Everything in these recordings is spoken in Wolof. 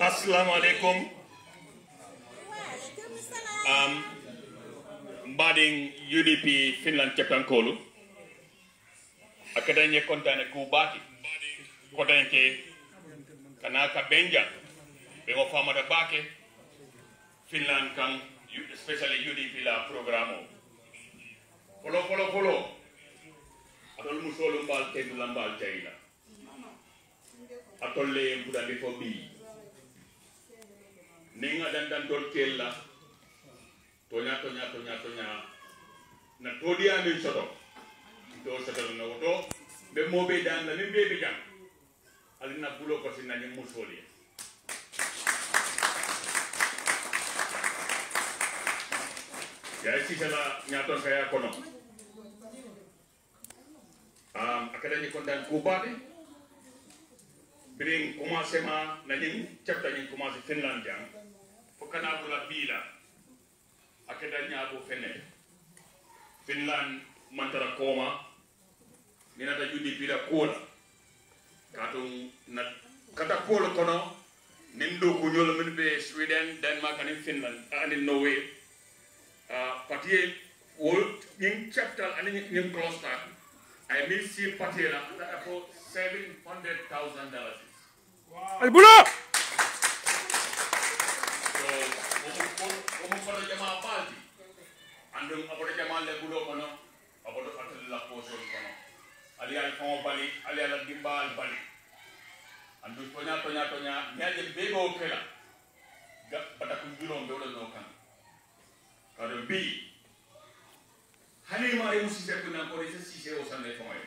Assalamu alaikum. Mbading UDP Finland Cheptankolu. Akadanye kontane kubati. Kontane kanaka benja. Bengo fama da bake. Finland kan especially UDP la programo. Follow. Atol musolo mbal tendu lambal jaila. Atol le mbuda befo bi. Ninga dan dol kella. Tonya na todia min soto do soto na woto be mobe dan na min be jam alina bulo ko sin na ni musoli ya ci sala nyaton kaya kono akada ni kondan ko baade bring commencement na ni chapta ni commencer Finland jang fo kana bula bila akeda nyabo fene Finland mantara koma minata judi bila kola katung na kata kola kono nindo ko nyolo min be Sweden Denmark and Finland and in Norway patie wol ning chapter and ning cluster I mean see patiela that for $700,000 wow. Albulo Como para llamar party, andum apode jamal le bulo kono, apode fatel la poso kono. Ali al fond bali, ali al dimbal bali. Andum tonya, nyaje bego kela. Bata kunjulo mbolo no kan. Kado bi. Hani mari musi se kuna ko ise sise o sanne fo ay.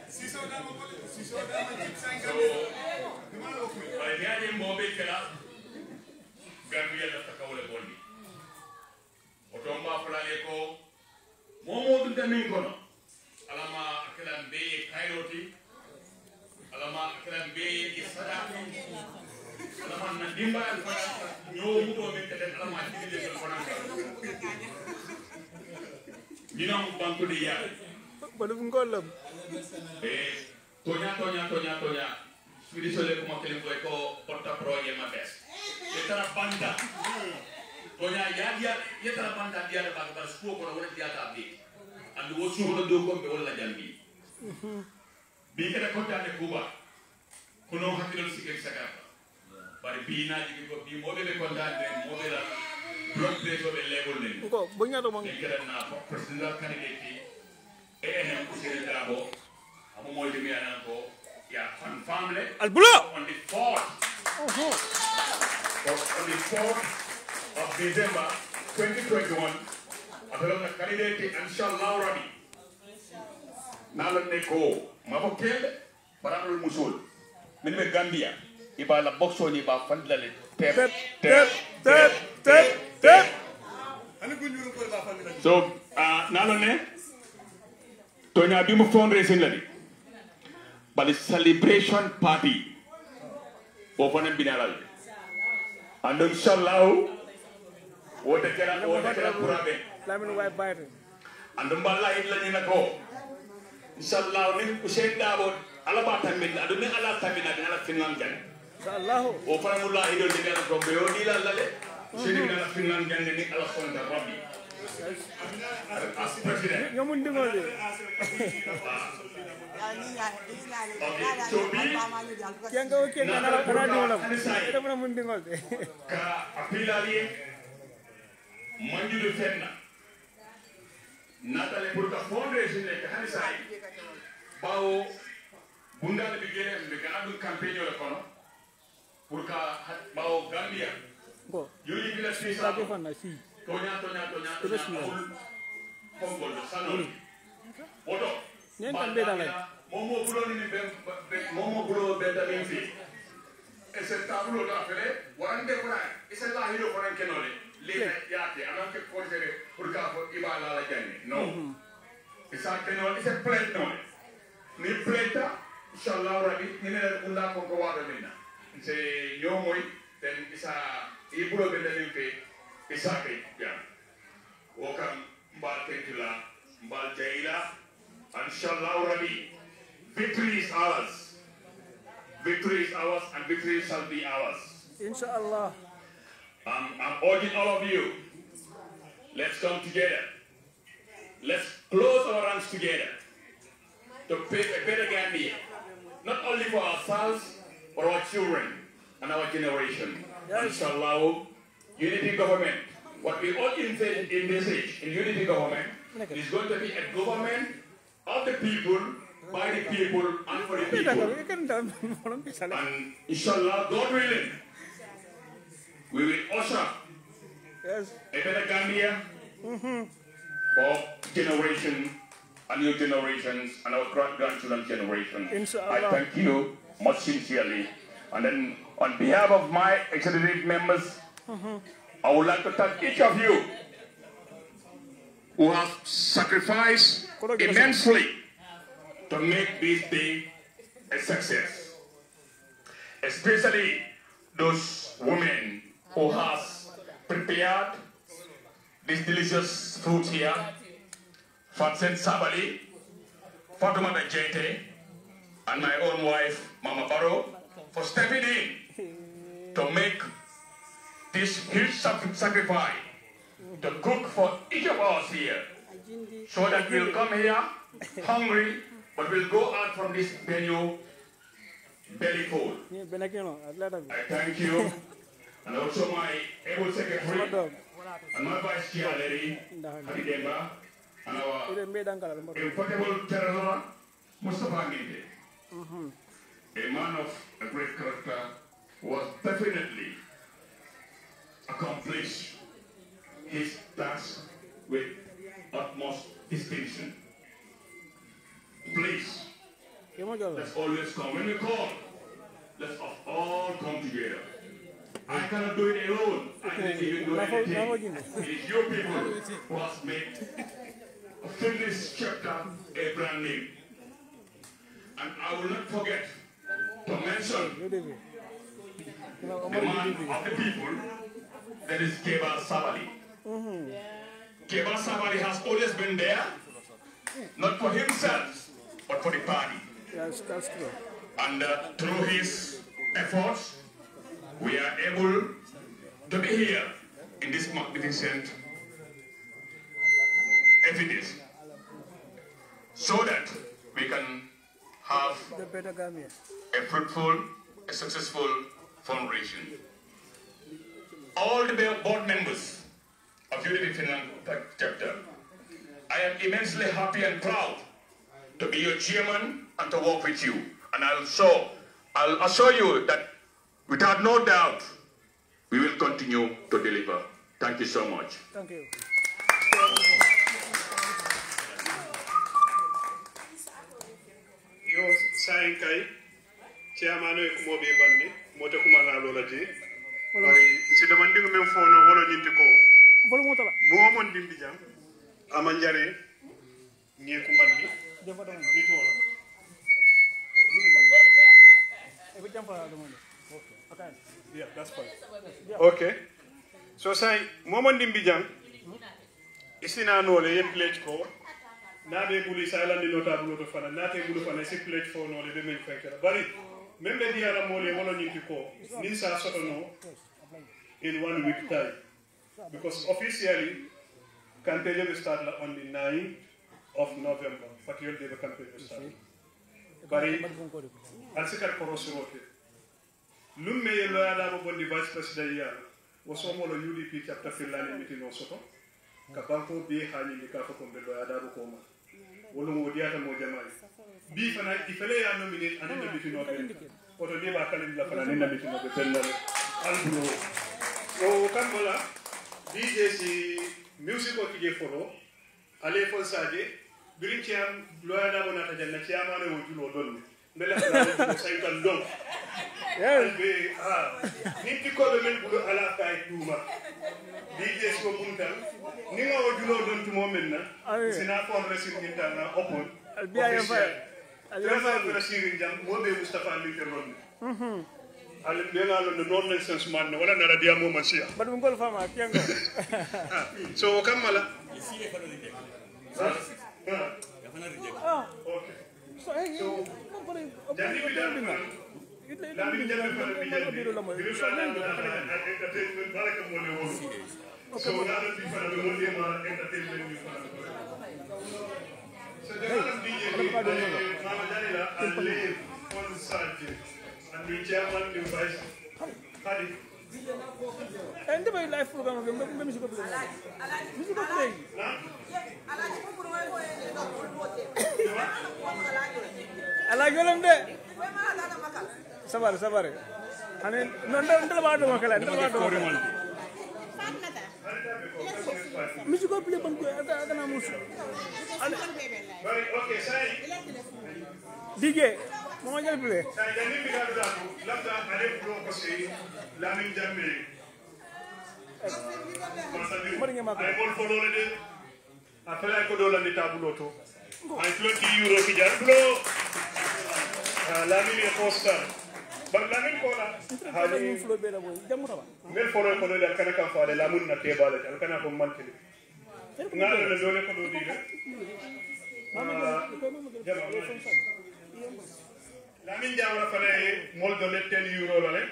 Siso da mo jitsanga. Bali nyaje mbobe kela. Gambia la takawle bondi otomba fulane ko momo dum min kono alama akalam be kayroti alama akalam be isada alama na dimba alfa nyo muto min tete alama dinde ko fananga dinam banko de ya badu ngolam tonya sudi sole ko makene ko porta proje mabes yetara banda tonya yetara banda dia da bang bar spo ko wala dia ta bi and wo suudo do ko be wala jambi bi kada ko tane kuba kuno hakilo sikek sakata bari bi na jigi ko bi mobe be ko dande mobe la block press be level len ko bonya do mang kada na president candidate ko sere dabo amo moy de mi anan ko ya family albulo on the 4th on the 4th of December 2021 atolona candidate inshallah rabi nalo neko mabo kende paramul musul min be Gambia ibala boxo ni ba fandlale tep so nalo ne tonya bi mu fundraising la di but the celebration party over the binalal and inshallah what the kera kurabe lamin way bayre and mballa illa ni nako inshallah ni Usain Dabo ala ba tamit adu ni ala tamit ala Finland jan inshallah o faramullah idol de kera ko be oni la lale Usain ni ala Finland jan ni ala sonda rabbi as president nyamun dingole ka apilali manjude fenna natale pour ka fondation le ka hanisay bawo bundal bi gene be ka adu campagne le kono pour ka bawo Gambia yoni bi la sisa tonya fongol salon odo nen tan be dalay momo bulo ni momo bulo be dalay fi e se tablo da fere warande fura e se la hilo fora kenole le yaate anan ke portere pour ka ibala la janni no isa kenol isa plate no ni plate inshallah rabbi ni ne unda ko wado minna se nyomoy ten isa ibulo be den fe isa ke ya wakam mbal kentula mbal jaila inshallah rabbi victory is ours. Victory is ours and victory shall be ours. Inshallah. I'm urging all of you, let's come together. Let's close our ranks together to build a better Gambia. Not only for ourselves, but our children and our generation. Yes. Inshallah, unity government. What we all envisage in unity government is going to be a government of the people, by the people, and for the people. And inshallah, God willing, we will usher a better Gambia for generation and new generations and our grandchildren's generation. I thank you much sincerely. And then on behalf of my executive members, I would like to thank each of you who have sacrificed immensely to make this day a success. Especially those women who have prepared this delicious food here. Fatsen Sabali, Fatumata Jete, and my own wife, Mama Baro, for stepping in to make this huge sacrifice to cook for each of us here, so that we'll come here hungry, but we'll go out from this venue belly full. I thank you, and also my able secretary and my vice chair lady, Hadidemba, and our infallible terror, Mustafa Minde, a man of a great character, who has definitely accomplished his task with utmost distinction. Please, let's always come. When we call, let's all come together. I cannot do it alone. I can't even do anything. It is your people who has made this chapter a brand name. And I will not forget to mention the man of the people, that is Keba Sabali. Keba Sabali has always been there, not for himself, but for the party. Yes, that's true. And through his efforts, we are able to be here in this magnificent evidence, so that we can have a fruitful, a successful fundraising. All the board members of Unity Finland chapter, I am immensely happy and proud to be your chairman and to work with you. And I'll assure you that without no doubt, we will continue to deliver. Thank you so much. Thank you. Yo sayin kay chairman e ko be banne moto kuma na lola je ay ci demandi ngam fono wolo nyinti ko Volu motala. mo mon dimbi jam amanjare ngi ko mandi Defa dama bi tola every time for the money. Okay. yeah that's fine okay so say mo mon dimbi jam isina no le yen pledge ko na be buli silandi notable to fana na te bulu fana si pledge for no le be men fekela bari même be diara mo le wolo nyinti ko ni sa soto no in 1 week time, because officially campaign will start on the 9th of November. But you'll be the campaign will start. Bari alsikat korosirote. Lumme yelo ada mo bondi vice president ya. Wosomo lo UDP chapter Finland meeting osoto. Kabanko bi hani ni ka ko be lo ada ko ma. Wolo mo diata mo jamai. Bi fana ifele ya nominate and the meeting of oto di ba kalin la fana ni na meeting of the albro. O kambola DJ si music o kije folo ale fon saje birin ciam loya da bona ta janna ciama ne wo julo don mbele ko saykal don albe niti ko be men bulo ala kay tuma DJ ko buntal ni nga wajulo don tu momenna sina ko resin gintana opon albiya ya fa albiya fa sirin jam mo be Mustafa Ali terron ale be ngalo no non sense man wala na radia mo mansia badu ngol fama kengo so kamala okay so jadi bidan Lamin jabe fa bi jabe biru la entertainment baraka mo le won so na do bi fa do mo le ma entertainment bi fa so de la DJ mama jani la alle on sarje and we chairman the vice hadi and the live program me music ko play music ko play ala golam de sabar ane ndal ba do makala ndal ba do music ko play ban ko ada na musu okay sai DJ mo jël play sai dani mi ga do labda ale pro ko sei Lamin Jammeh mari ngema ko ay bol fo dole de après ko do la ni tabulo to ay 20 euro ki jar blo Lamin e poster bar Lamin ko la hali flo be la boy jamu tawa mel fo ko le kana ka fa la mun na te bala al kana ko mantili ngala le dole ko do di Lamin Jamra fane mol dole 10 euro la le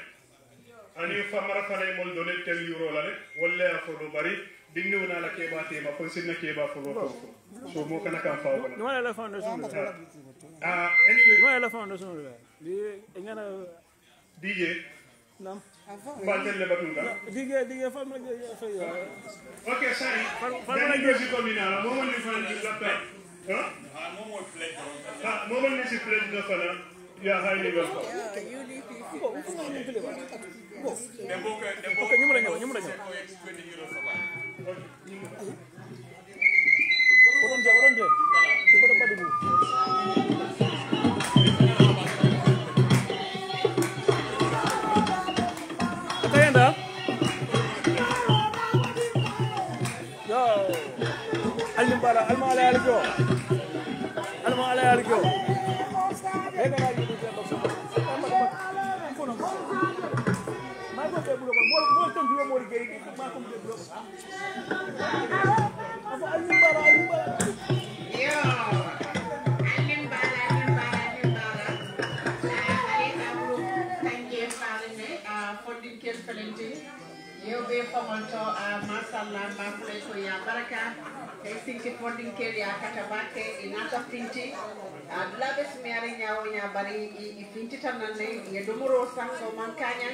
ani famara fane mol dole 10 euro la le walla ko do bari dinni wona la keba te ma kon sinna keba fo ko so mo kana kan fa wala no la foundation anyway no la foundation li ngana DJ nam Batel le batunda DJ fa ma fa yo okay sai fa music ko minala mo woni fa ni la pe mo mo play mo mo ni si play do fana ya highly welcome okay nyumra nyaw Oron je ko do padu atayenda yo alimbara alma ala aljo ega na yudu te dokso ma ko te bulo mo ton duwe mo ligey ma ko te bulo afa alimbara yo alimbara alita bulu tanje farne fondin kel felenti yo be famonto masalla ma fule ko ya baraka e sinki fondin kel ya katabake inata finti adla bes miare nyaawo nya bari i finti tanane ye domoro sanko mankanya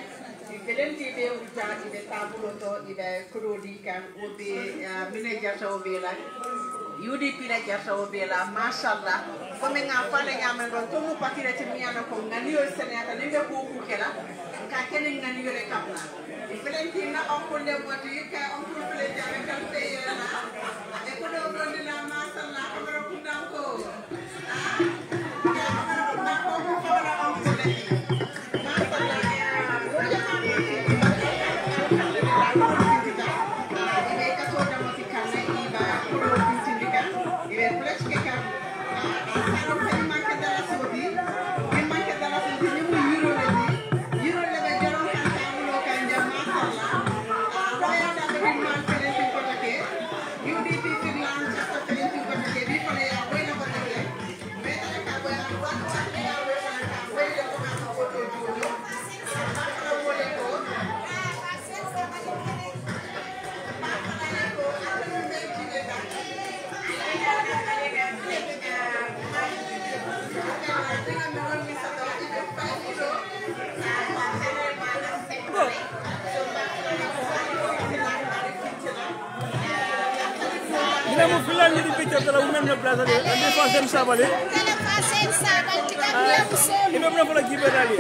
i felenti be uta ibe tabulo to ibe krodi kan obi mine jato bela UDP la jato bela mashallah ko me nga fale nga men don to mu pakire ti miano ko ngani yo senata ni be ko ku kela ka kenen ngani yo le kapla i felenti na onko le moti ka onko fele jare kan te yana e ko do do dina mashallah ko ro ku danko Mo filan ni picture tala umem na plaza de ande fasem sabale tala fasem sabale tikam ya musol ibe na fala gibe dali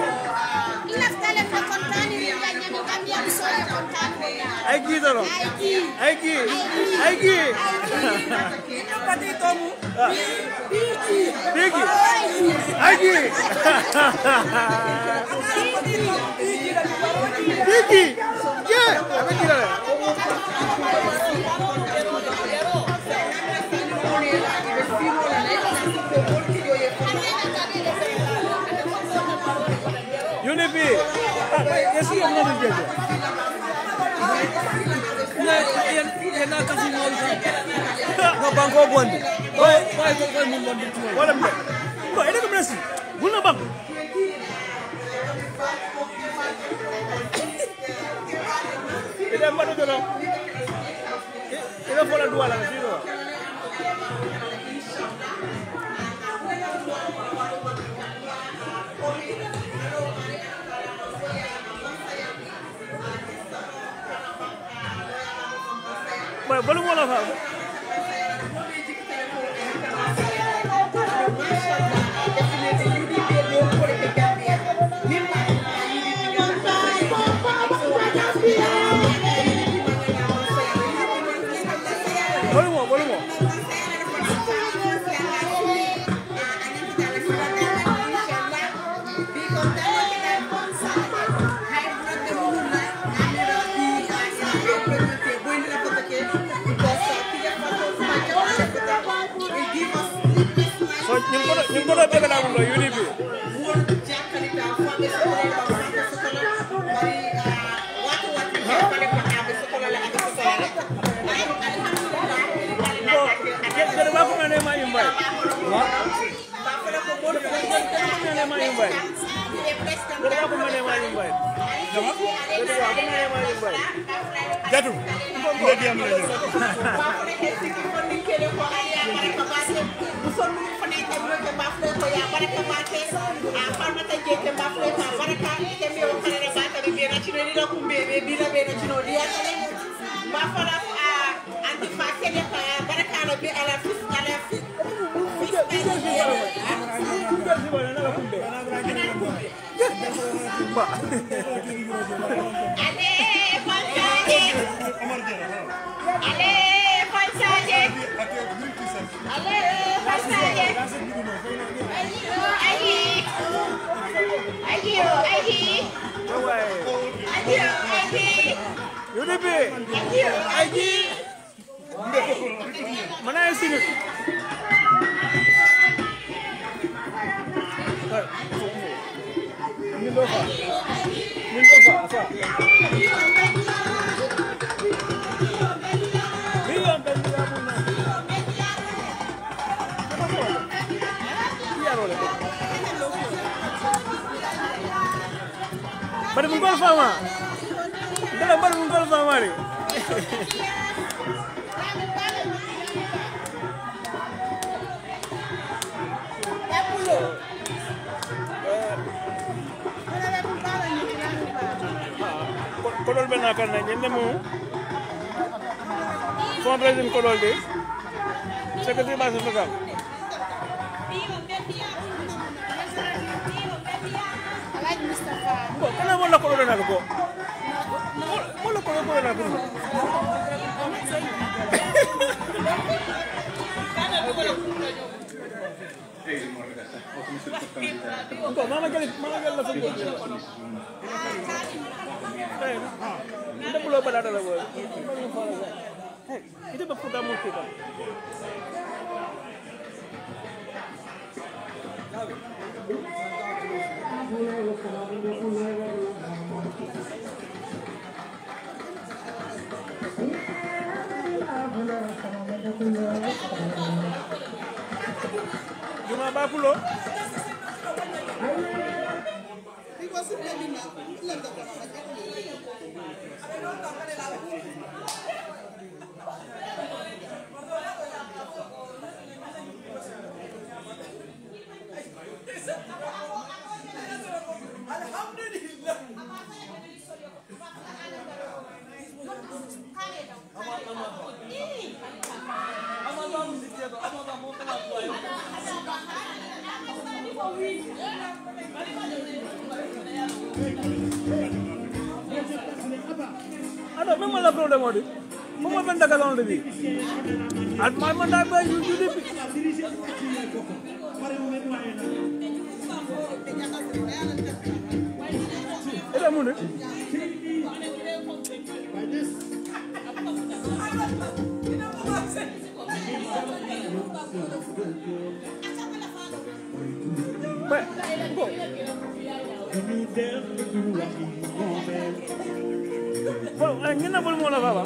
Ada memang la problem odi. Mama benda kalau lebih. At mama dah buat judi. Ada mana? Baik, go. Ini nak boleh mula apa?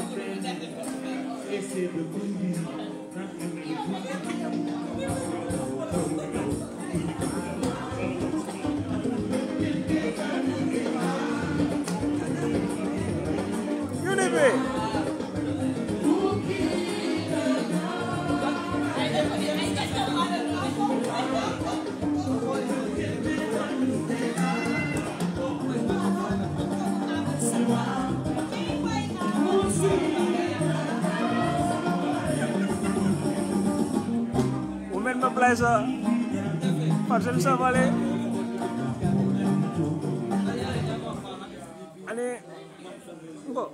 Ini be. Plaza parcel sa vale ane go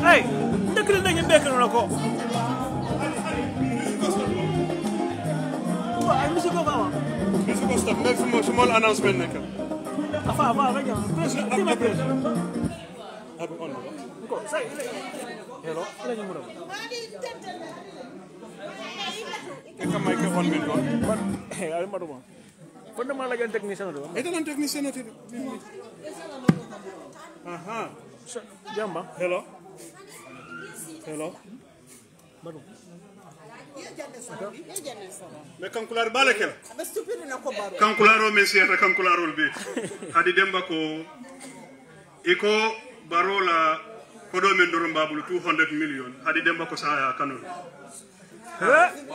Hey, dekil na yung bekal na ko. Ay, misi ko ba? Misi ko stop. May small announcement na ka. Afa, kaya. Press, di ma press. Abu on. Ko, say. Hello, ilan yung mura? Ika microphone min ko. Ay, maruma. Pwede malagyan technician na doon? Ito lang technician natin. Aha. Diyan ba? Hello. Hello. Baru. Me kankular balakel. Kankularo men siata kankularol be. Hadi demba ko iko barola kodo men doron babulu 200 million. Hadi demba ko saya kanul.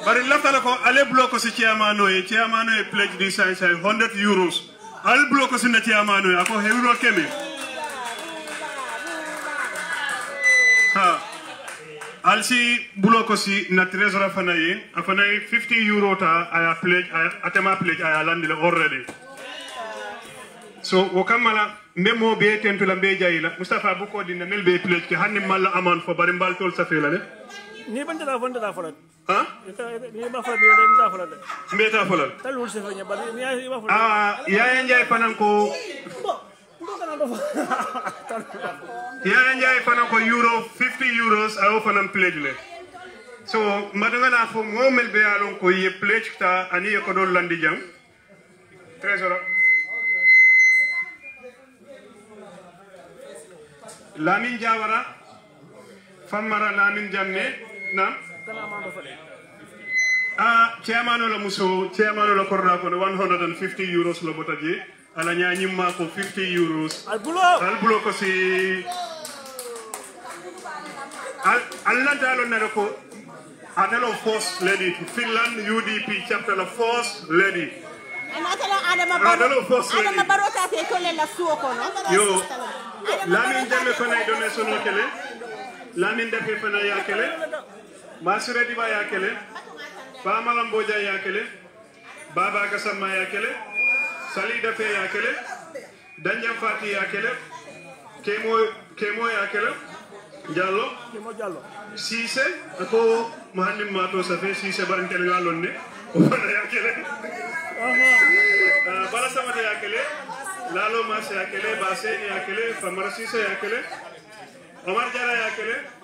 Bari laftala ko ale bloko si chairmano e pledge di sai 100 euros. Al bloko si na chairmano ako euro kemi. Ha. Alsi buloko si na trésor afana 50 euro ta aya pledge atema pledge aya landile already. So wakamala memo be tentula be jayila Mustafa buko dinna melbe pledge ke hanni malla aman fo bari mbal tol safela le. Ni banda da folat. Ha? Ni ba folat ni da folat. Mbeta folal. Talul se fanya bari ni ay ba folat. Ah ya njay fanan ko Yaya Njai fanan ko euro 50 euros ayo fanan pledge le. So madanga na fo mo melbe alon ko ye pledge ta ani ko do landi jam. Trésor. Lamin Jawara Famara Lamin Jamme na chairman la muso chairman la korda ko 150 euros lo botaje ala nyanyima ko 50 euros al bulo ko si alla dalo na ko adalo first lady Finland UDP chapter la first lady adama baro ta te ko le la suo ko no yo lamin jamme ko nay donation o kele lamin defe fana ya kele masure diba ya kele Famala Mboja ya kele Baba Gassama ya kele Salida Pe ya kele Danjam Fati ya kele Kemo ya kele Diallo Cissé ako Mohanim Mato Safe Cissé barin kele ngalon ne Ofana ya kele Bala Samata ya kele Lalo Mas ya kele Basen ya kele Famara Cissé ya kele Omar Jara ya kele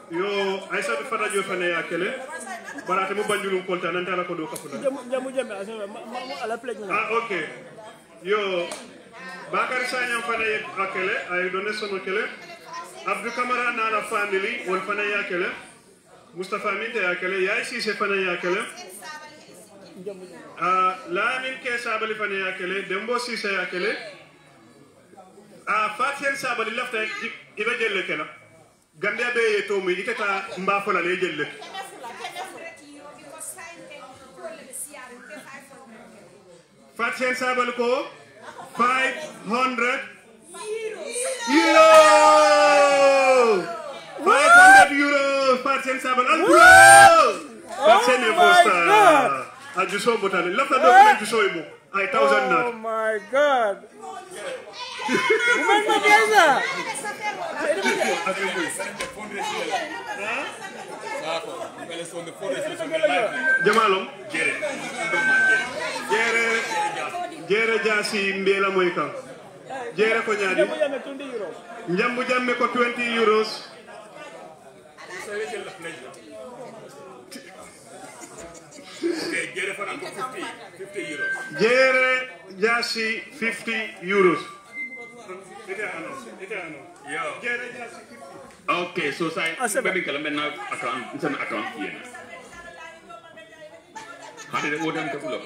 yo Aïssa Fata Jo fane ya kele barate mo bandulum konta nanta la ko do kafuna jamu ala plek ok yo Bakar Sanyam fane akele ay donné sono kele Abdou Camara na la family won fane ya kele Mustafa Minte yakele yaay Cissé fana yakele Lamin ke sabali fana yakele Dembo Cissé yakele Fatien sabali lafta iba jelle kala Gambia be to mu itata mba fola le jelle Fatien sabali ko 500 euro 500 euros Fatien sabali Fatien e posta ajuso botale lafta do ko ajuso ibo ay 1000 not Oh my God. Umar Matiasa. Jamalom jere jasi mbela moy kam jere ko nyaadi njambu jamme ko 20 euros jere jasi 50 euros Okay, so say maybe kala menna account it's an account here. How did it order to pull up?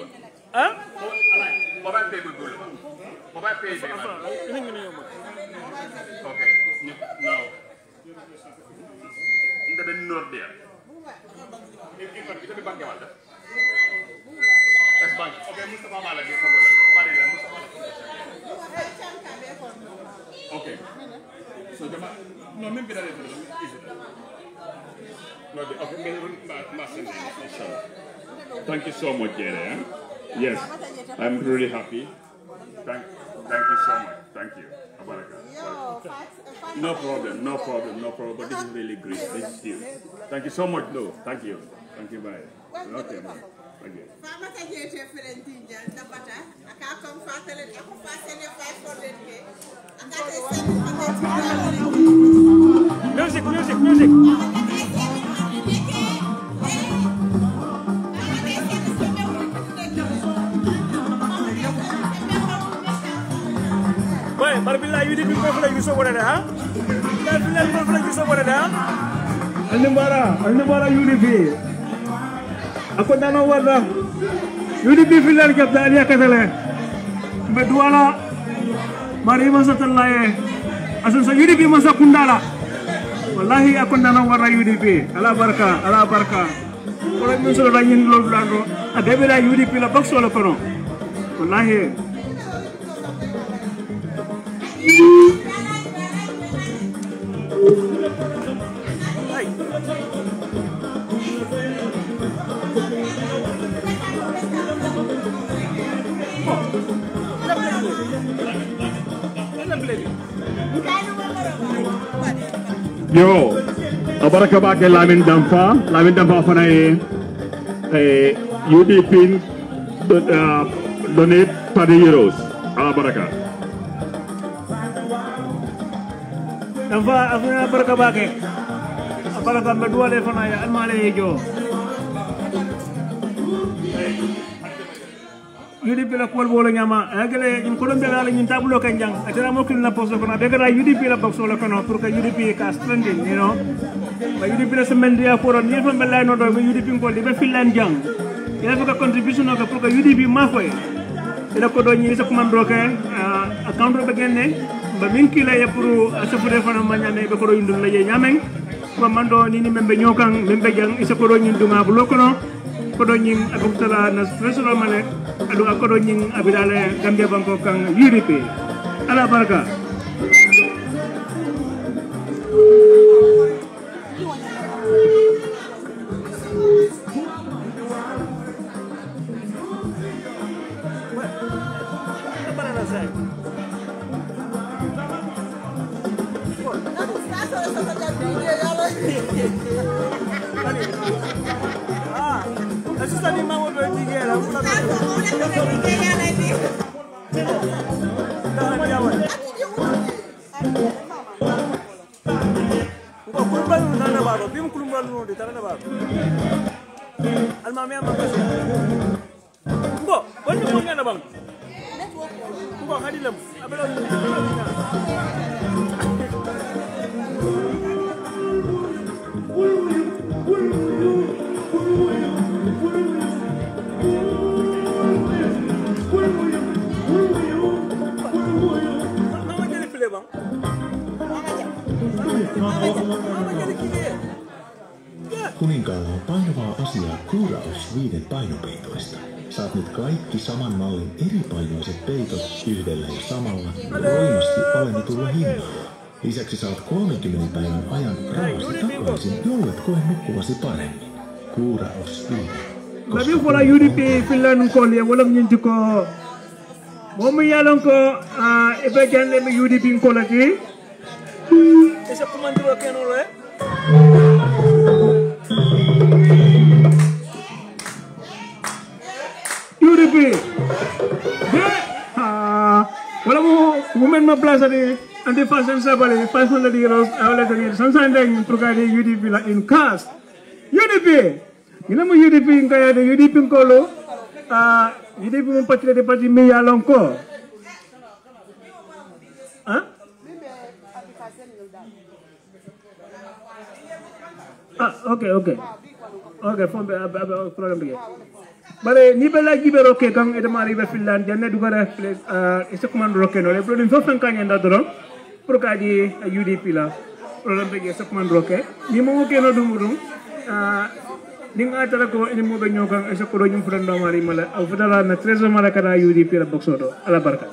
Huh? Mobile pay will pull up. Mobile pay. Okay. No. Inte be not there. Itu di bank mana? S Bank. Okay, Mustafa Mala dia sama. Mari dia Mustafa. Okay. So jama no même bi dalé is it? No, okay, thank you so much, Jere. Yes, I'm really happy. Thank you so much. Thank you. No problem. But this is really great. This is huge. Thank you so much, though. Thank you. Bye. Okay, bye. Thank you. Music. Boy, Barbilla, you didn't go for like you so what, huh? Alnibara UDP. Ako dana wada UDP filan kap dalia katale. Beduala mari masa terlaye. Asan sa UDP masa kundala. Wallahi ako dana wada UDP. Ala barka. Kalau musuh ranyin lol blando. Ada beda UDP la box wala kono. Wallahi. Yo, abaraka bake Lamin Dampa fana UDP donate 30 euros. Abaraka. Dampa afuna baraka bake. Abaraka medua le fana ya almale jo. UDP la kol bolo nyama agale ñun ko dombe la ñun tabulo kanjang atara mo kul na poso ko na be gara UDP la box wala kono pour que UDP ka stranding you know ba UDP la semaine dia pour on yefam be lay no do UDP ko di be filan jang ila fa contribution ko pour que UDP ma foy ila ko do ñi sa ko man broke account be genne ba min kila ya pour asafure fana ma ñane be ko do indul la ye ñameng ko man do ni membe ñokang membe jang isa ko do ñin duma bu lokono kodo ñing akutala na special malek adu akodo ñing abidale Gambia banko kang UDP ala baraka Assistant ni mama do jigé la wala ko kulubal na baro bim kulubal no de tarana baro almami am ko ko woni mo ngana bang ko hadilam abelo Kuninkaalla on painavaa asiaa kuuraus 5 painopeitoista. Saat nyt kaikki saman mallin eripainoiset peitot yhdellä ja samalla roimasti alennetulla hinnalla. Lisäksi saat 30 päivän ajan rahasi takaisin, jollet koe nukkuvasi paremmin. Kuuraus 5. Labi fola UDP Finland kolli wala nyinti ko momu yalon ko ebe jande mi UDP kolati esa komandiro kenolo UDP wala mo women ma place de ante fashion sabale 500 euros awla de sansan pour garder UDP la in cash UDP ina mo UDP ngaya de UDP ngolo UDP mo patile de parti me yalon ko okay fombe problem bi bare ni bela gibero ke kan edamari be Finland janne dugara ese command roke no le problem fo fankanya nda doron pour kadi UDP la problem be ese command roke ni mo ke no dumudum ninga tala ko ini mo be nyokan ese ko do nyum fundo mari mala au futala na trésor mala kada UDP la boxodo ala barka